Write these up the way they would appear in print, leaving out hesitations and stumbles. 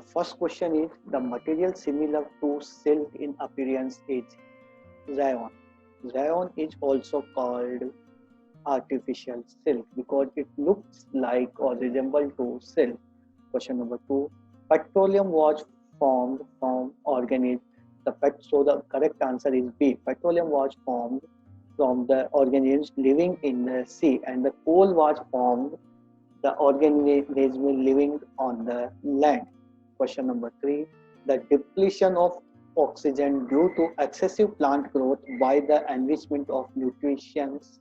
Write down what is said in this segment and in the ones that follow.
first question is the material similar to silk in appearance is rayon. Rayon is also called artificial silk because it looks like or resemble to silk. Question number two. Petroleum was formed from organisms. So the correct answer is B. Petroleum was formed from the organisms living in the sea, and the coal was formed the organism living on the land. Question number three. The depletion of oxygen due to excessive plant growth by the enrichment of nutrients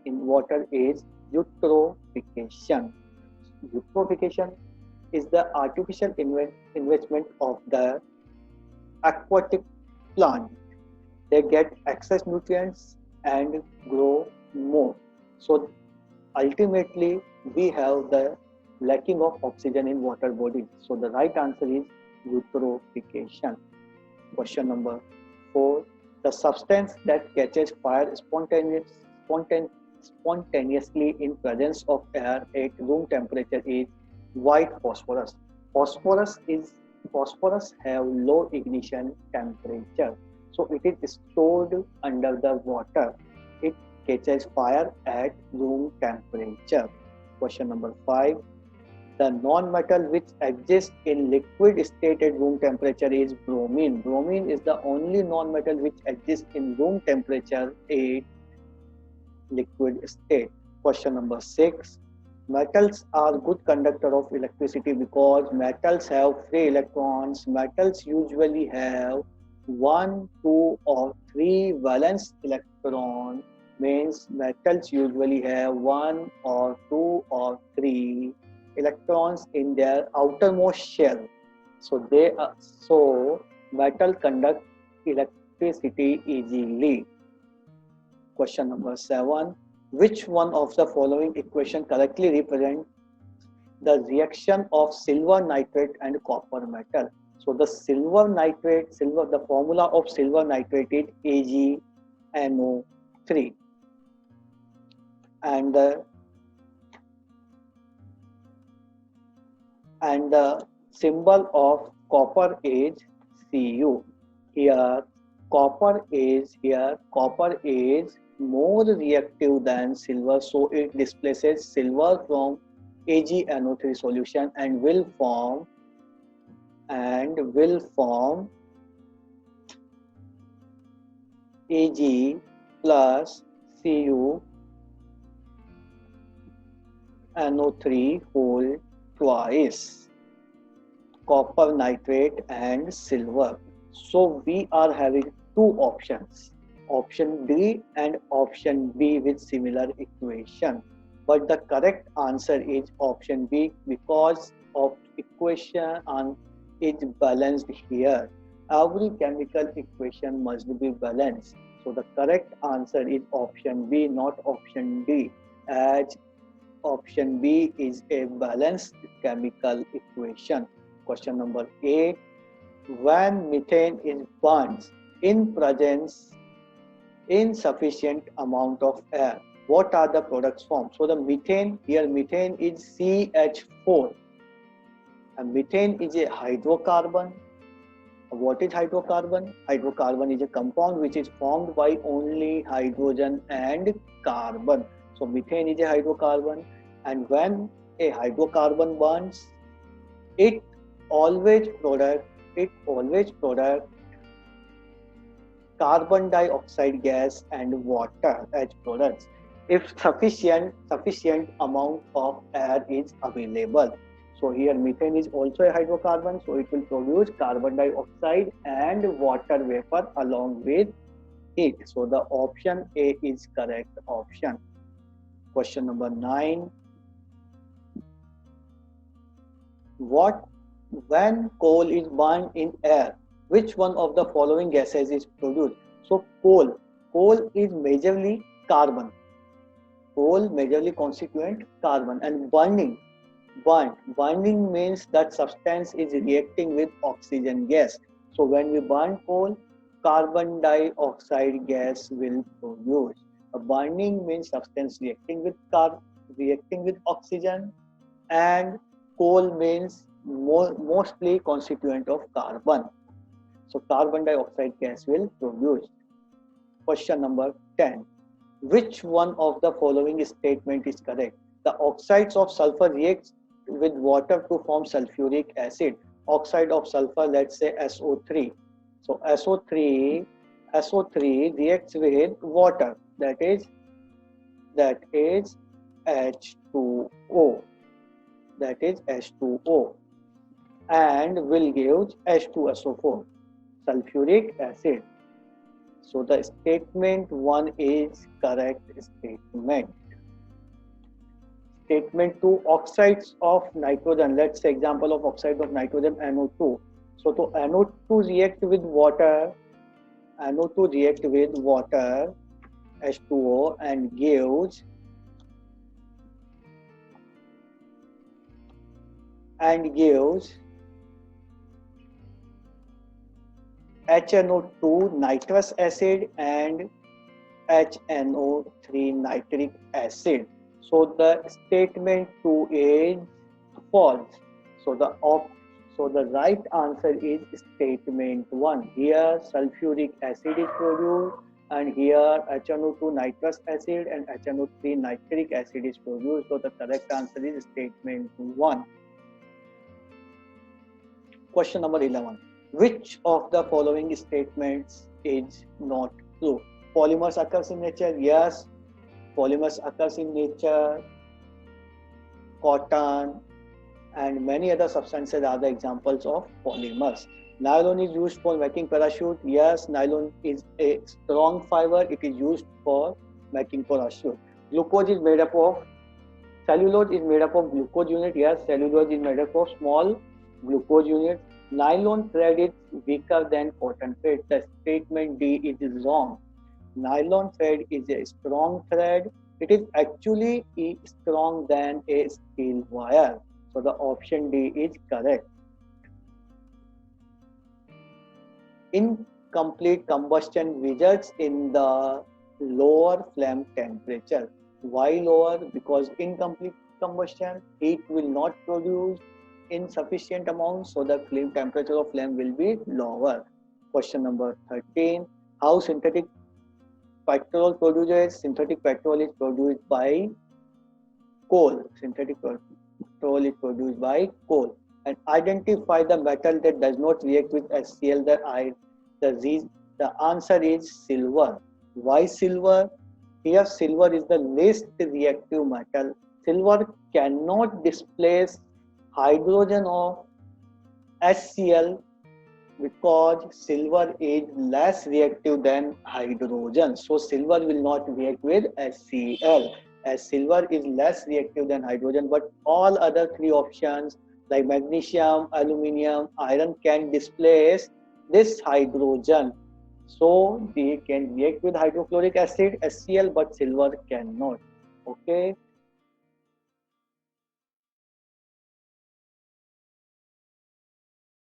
in water is eutrophication. Eutrophication is the artificial investment of the aquatic plant. They get excess nutrients and grow more. So ultimately, we have the lacking of oxygen in water bodies. So the right answer is eutrophication. Question number four. The substance that catches fire spontaneously in presence of air at room temperature is white phosphorus. Phosphorus have low ignition temperature, so it is stored under the water. It catches fire at room temperature. Question number five. The non-metal which exists in liquid state at room temperature is bromine. Bromine is the only non-metal which exists in room temperature at liquid state. Question number six. Metals are good conductor of electricity because metals have free electrons. Metals usually have 1, 2 or 3 valence electron, means metals usually have 1 or 2 or 3 electrons in their outermost shell. So metal conduct electricity easily. Question number 7. Which one of the following equation correctly represent the reaction of silver nitrate and copper metal? So the the formula of silver nitrate is AgNO3, and the symbol of copper is Cu. Here copper is more reactive than silver, so it displaces silver from AgNO3 solution and will form Ag plus Cu NO3 whole twice, copper nitrate and silver. So we are having two options, option D and option B with similar equation. But the correct answer is option B because of equation is balanced here. Every chemical equation must be balanced. So the correct answer is option B, not option D, as option B is a balanced chemical equation. Question number 8. When methane is burnt in presence insufficient amount of air, what are the products formed? So the methane is CH4, and methane is a hydrocarbon. What is hydrocarbon? Hydrocarbon is a compound which is formed by only hydrogen and carbon. So methane is a hydrocarbon, and when a hydrocarbon burns, it always product carbon dioxide gas and water as products if sufficient amount of air is available. So here methane is also a hydrocarbon, so it will produce carbon dioxide and water vapor along with it. So the option A is correct option. Question number 9. When coal is burned in air, which one of the following gases is produced? So coal is majorly carbon. Coal majorly constituent carbon, and burning means that substance is reacting with oxygen gas. So when we burn coal, carbon dioxide gas will produce. Burning means substance reacting with oxygen, and coal means mostly constituent of carbon. So carbon dioxide gas will produce. Question number 10. Which one of the following statement is correct? The oxides of sulfur react with water to form sulfuric acid. Oxide of sulfur, let's say SO3. So SO3 reacts with water, that is H2O. That is H2O, and will give H2SO4, sulfuric acid. So the statement 1 is correct statement. Statement 2, oxides of nitrogen. Let's say example of oxide of nitrogen, NO2. So to NO2 react with water, H2O, and gives HNO2 nitrous acid and HNO3 nitric acid. So the statement 2 is false. So the right answer is statement 1. Here sulfuric acid is produced, and here HNO2 nitrous acid and HNO3 nitric acid is produced. So the correct answer is statement 1. Question number 11. Which of the following statements is not true? Polymers occurs in nature. Yes, polymers occurs in nature. Cotton and many other substances are the examples of polymers. Nylon is used for making parachute. Yes, nylon is a strong fiber. It is used for making parachute. Glucose is made up of, cellulose is made up of glucose unit. Yes, cellulose is made up of small glucose units. Nylon thread is weaker than cotton thread. The statement D is wrong. Nylon thread is a strong thread. It is actually strong than a steel wire. So the option D is correct. Incomplete combustion results in the lower flame temperature. Why lower? Because incomplete combustion, heat will not produce in sufficient amount, so the flame temperature of flame will be lower. Question number 13. How synthetic petrol produces? Synthetic petrol is produced by coal. Synthetic petrol is produced by coal. And identify the metal that does not react with HCl. The answer is silver. Why silver? Here silver is the least reactive metal. Silver cannot displace hydrogen of HCl because silver is less reactive than hydrogen. So silver will not react with HCl, as silver is less reactive than hydrogen. But all other three options like magnesium, aluminium, iron can displace this hydrogen. So they can react with hydrochloric acid, HCl, but silver cannot. Okay.